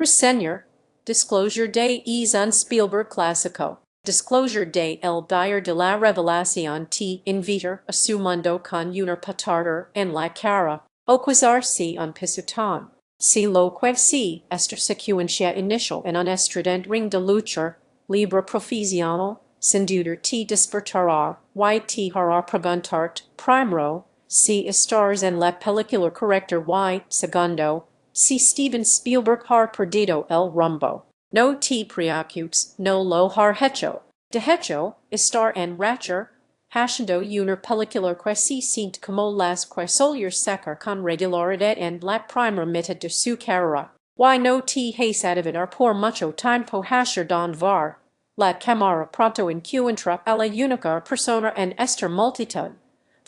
Resena, Disclosure de Steven Spielberg Clasico. Disclosure de el Buyer de la Revelación te invita a su mundo con una patada en la cara, o quizá un pisotón. Si lo que sí, esta secuencia inicial en un estridente ring de lucha, libre profesional, sin duda te despertará, y te hará preguntarte, primero, si estás en la película correcta y, segundo, si Steven Spielberg har perdido el rumbo. No te preocupes, no lo har hecho. De hecho, estar en racha, haciendo una película que se siente como las que solía sacar con regularidad en la primera mitad de su carrera. Y no te has adivinar por mucho tiempo hacer don ver la cámara pronto encuentra a la única persona en esta multitud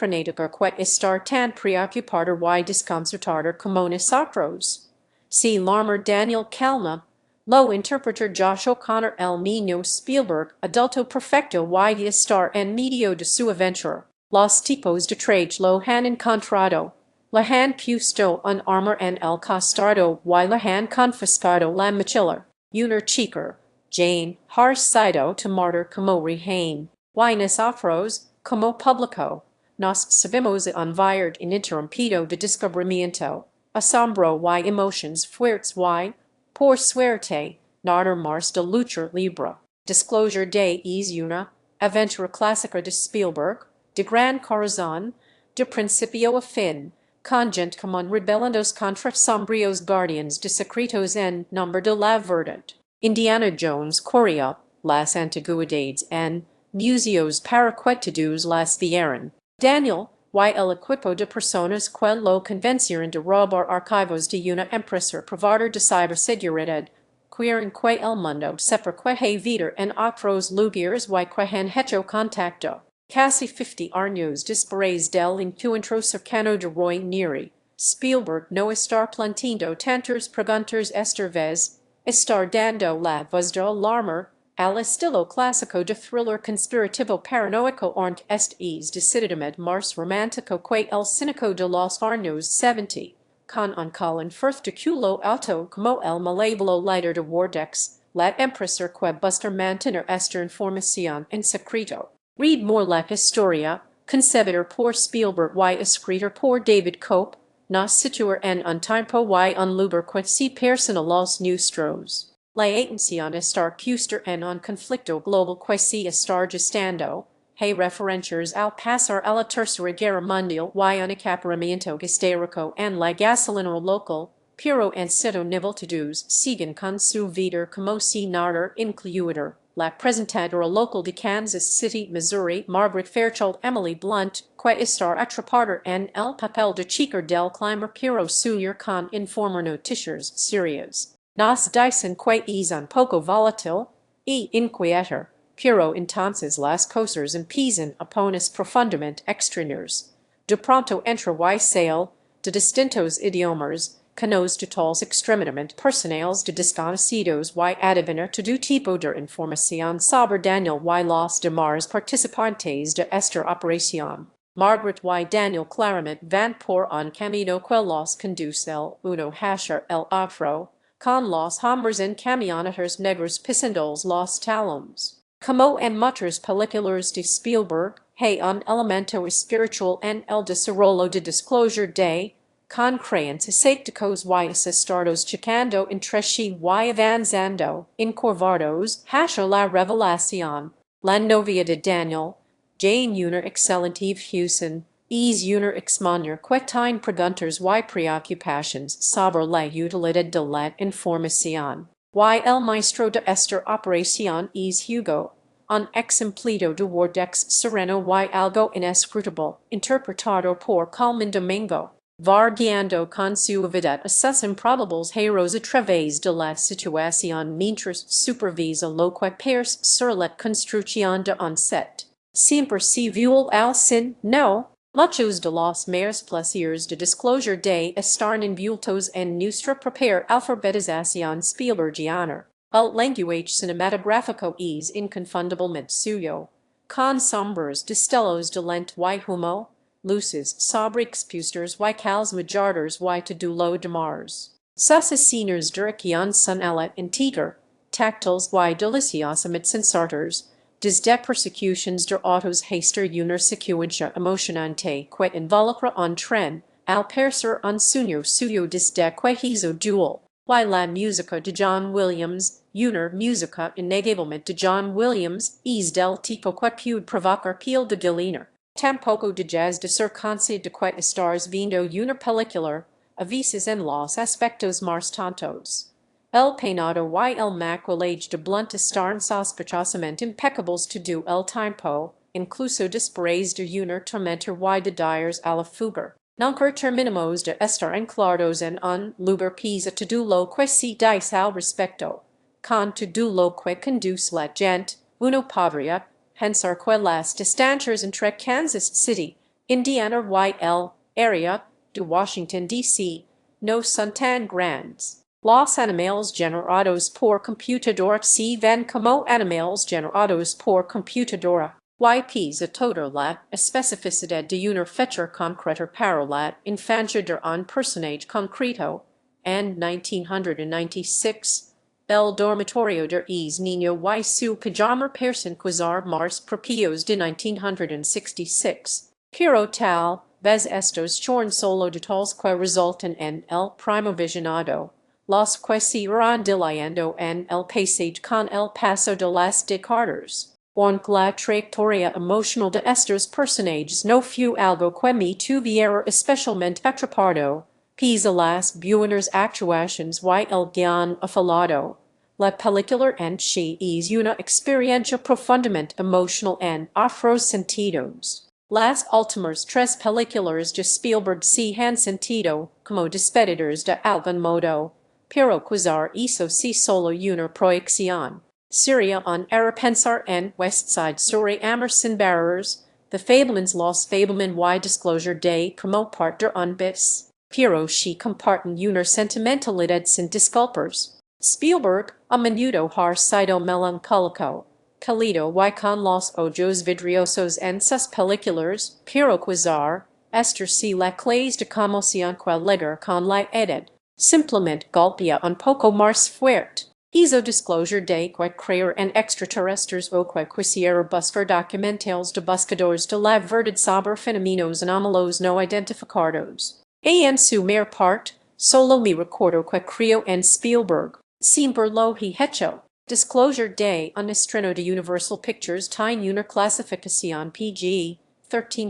frenética que estar tan preocupada y desconcertada como nosotros. Si l'armer Daniel Kellner, lo interpreta Josh O'Connor el niño Spielberg, adulto perfecto y estar en medio de su aventura. Los tipos de traje lo han encontrado. Le han puesto un armor en el costado y le han confiscado la mochila. Una chica, Jane, har sido tomada como rehén. Y nosotros, como público, nos sabemos enviar ininterrumpido de descubrimiento, asombro y emociones fuertes y, por suerte, nada más de lucha libre. Disclosure de es una aventura clásica de Spielberg, de gran corazón, de principio a fin, con gente como rebelando contra sombríos guardianes de secretos en nombre de la verdad. Indiana Jones corría las antigüedades en museos para que todos las vieran. Daniel, y el equipo de personas que lo convencieron de robar archivos de una empresa privada de ciberseguridad, quieren que el mundo sepa que hay vida en otros lugares y que han hecho contacto. Casi 50 años después del encuentro cercano de Roy Neri, Spielberg no está planteando tantas preguntas esta vez, está dando la voz de alarma al estilo clásico de thriller conspirativo paranoico ornt es decididamente más romántico que el cínico de los años 70, con un Colin Firth de culo alto como el malleable líder de Wardex, la empresa que busca mantener esta información en secreto. Read more la historia, concebida por Spielberg y escrita por David Cope, nos situa en un tiempo y un lugar que se parecen a los nuestros. La atención está puesta en un conflicto global que se está gestando, hay referencias al pasar a la Tercera Guerra Mundial y un acaparamiento histérico en la gasolina local, pero en cierto nivel todos siguen con su vida como si nada incluyera. La presentadora local de Kansas City, Missouri, Margaret Fairchild Emily Blunt, que está atrapada en el papel de chica del clima pero suya con informar noticias serias. Nos dicen que es un poco volátil y inquieto, pero entonces las cosas empiezan a ponerse profundamente extrañas. De pronto entra y sale, de distintos idiomas, canos totales extremadamente personales de desconocidos y adivina todo tipo de información sobre Daniel y los demás participantes de esta operación. Margaret y Daniel claramente van por un camino que los conduce el uno hacia el otro, con los hombres en camionetas negras pisando los talones. Como en muchas películas de Spielberg, hay un elemento espiritual en el desarrollo de disclosure de, con creencias escépticos y asustados chocando entre sí y avanzando, encorvados, hacia la revelación. La novia de Daniel, Jane una excelente fusión, es una exmaña que tiene preguntas y preocupaciones sobre la utilidad de la información. Y el maestro de esta operación es Hugo, un ex empleado de Wardex sereno y algo inescrutable, interpretado por Carmen Domingo. Va guiando con su vida a sus improbables héroes a través de la situación mientras supervisa lo que perce sur la construcción de un set. Siempre se vio al sin, no. Muchos de los mayores placeres de disclosure de estar envueltos en nuestra propia alfabetización Spielbergiana. El lenguaje cinematográfico es inconfundiblemente suyo, con sombras destellos de lente y humo, luces sobre expuestas y cals majardas y todo lo demás. sus asesinos dirección son el integer, tactiles y deliciosamente sensators, desde persecutions de autos haster una secuencia emocionante que involucra un tren, al parecer un sueño desde que hizo duel, y la música de John Williams, una música innegablemente de John Williams, es del tipo que puede provocar piel de deliner. Tampoco de jazz de circunstancia de que estás viendo una película, a veces en los aspectos más tontos. El peinado y el maquillaje de Blunt están sospechosamente impecables todo el tiempo, incluso después de una tormenta y de días a la fuga. Nunca terminamos de estar enclarados en un lugar pisa todo lo que se dice al respecto. Con todo lo que conduce la gente, uno podría pensar que las distancias entre Kansas City, Indiana y el área de Washington, D.C. no son tan grandes. Los animales generados por computadora se ven como animales generados por computadora. Y pisa toda la especificidad de una fecha concreta para la infancia de un personaje concreto. En 1996, el dormitorio de es niño y su pijama parecen quizá más propios de 1966. Pero tal vez estos son solo detalles que resultan en el primo visionado, los que se irán dilayando en el pasaje con el paso de las décadas. Aunque la trayectoria emocional de estos personajes no fue algo que me tuviera especialmente atrapado, pese las buenas actuaciones y el guion afilado, la película en sí es una experiencia profundamente emocional en otros sentidos. Las últimas tres películas de Spielberg se han sentido como despedidas de algún modo, pero quizá eso sí solo una proyección. Sería un error pensar en West Side Story Emerson Barriers, The Fablemans Los Fableman y Disclosure Day como parte de un bis, pero si comparten una sentimentalidad sin disculpas. Spielberg, a menudo har sido melancólico, cálido y con los ojos vidriosos en sus películas, pero quizá esta sí la clase de conmoción que ligar con la edad, simplemente golpea un poco más fuerte. Hizo disclosure de que creer en extraterrestres o que quisiera buscar documentales de buscadores de la verdad sobre fenómenos anómalos no identificados. En su mayor parte, solo me recuerdo que creo en Spielberg, siempre lo he hecho. Disclosure de un estreno de Universal Pictures tiene una clasificación PG-13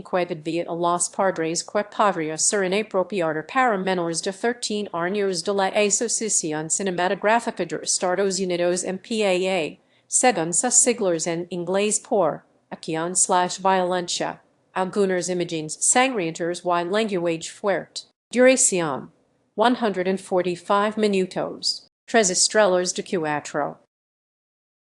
que advierte a los padres que podría ser inapropiada para menores de 13 años de la Asociación Cinematográfica de Estados Unidos MPAA, según sus siglas en inglés por acción/violencia, algunas imágenes sangrientas y lenguaje fuerte. Duración: 145 minutos. 3 estrellas de 4.